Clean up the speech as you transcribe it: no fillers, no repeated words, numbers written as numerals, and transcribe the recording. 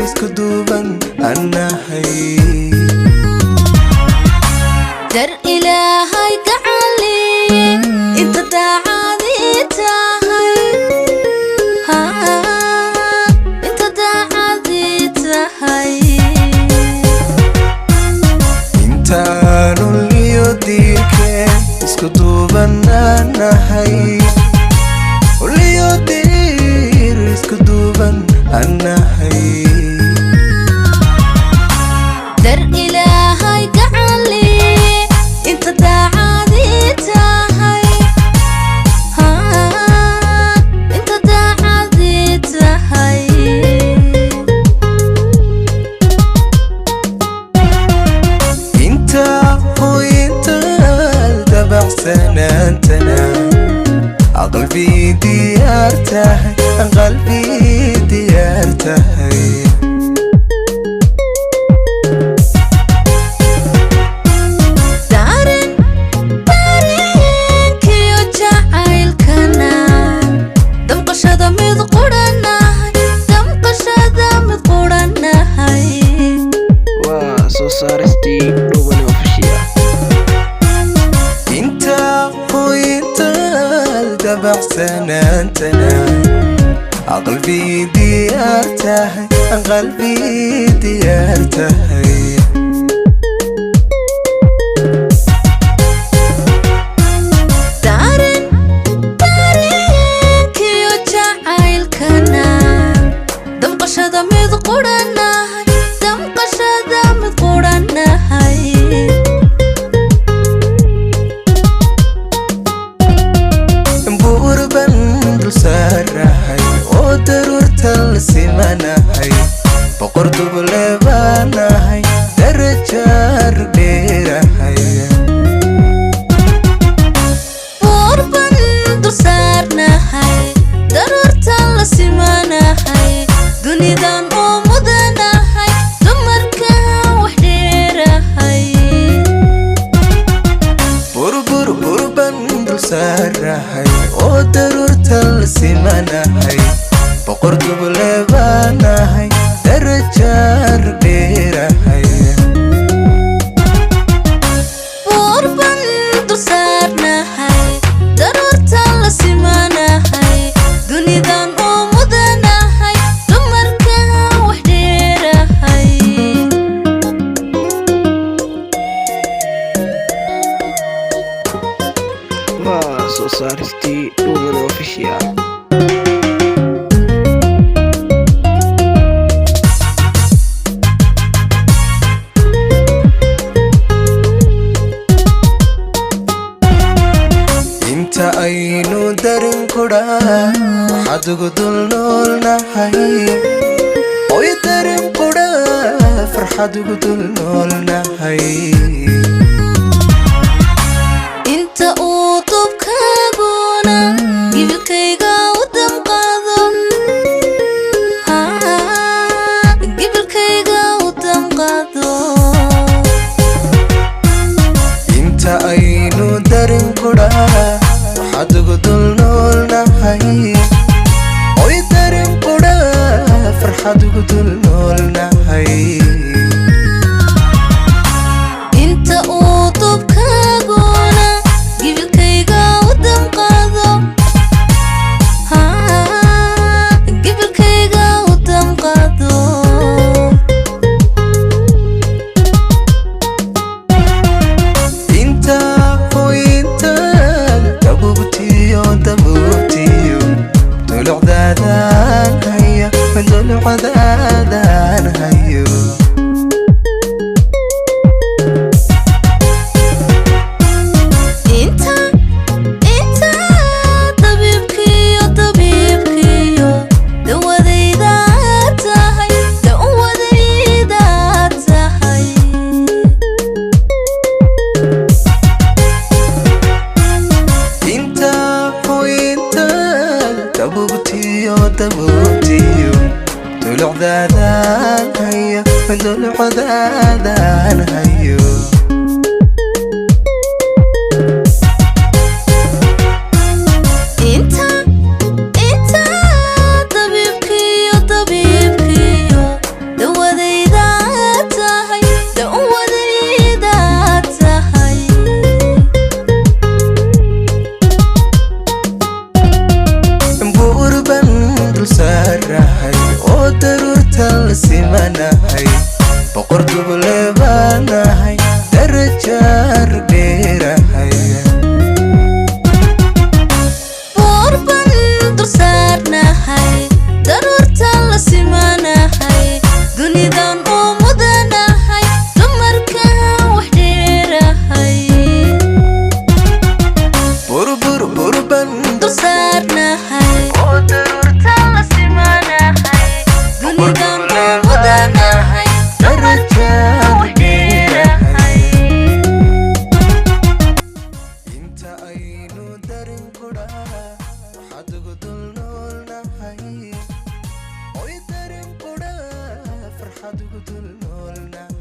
isku duuban annahay dar ilaahay gacali inta daacadi tahay inta daacadi tahay intaanu liyo diirkeen isku duuban annahay liyo diir isku duuban annahay dar ilaahay gacali inta daacadi tahay inta daacadi tahay inta hooyinta dabacsanaantana qalbi diyaar tahay qalbi diyaar tahay inta hooyinta dabacsanaantana qalbi diyaar tahay qalbi diyaar tahay simanahay boqor dublebanahay darajar dheerahay borban dulsaarnahay daruurtan la simanahay dunidan oo mudanahay dumarka wax dheerahay burban dulsaarnahay oo daruurtan la simanahay boqor dublebanahay darajar dheerahay borban dulsaarnahay daruurtan la simanahay dunidan oo mudanahay dumarka wax dheerahay waa soo saaristii Dhuuban Official. inta aynu darin kudhaa waxaad ugu dul noolnahay oy darin kudhaa farxad ugu dul noolnahay inta uu dubkaaguna gibilkayga u damqado gibilkayga u damqado inta aynu darin kudhaa waxaad ugu dul noolnahay oy darin kudhaa farxad ugu dul noolnahay inta uu dubkaaguna gibilkayga u damqado gibilkayga u damqado inta hooyinta dabuubtiyo dulucdaadaan haya dulucdaadaan hayo dabuubtiyo dulucdaadaan haya dulucdaadaan hayo inta dabiibkiyo qudha farxad ugu dul noolnahay oy dareen qudha farxad ugu dul noolnahay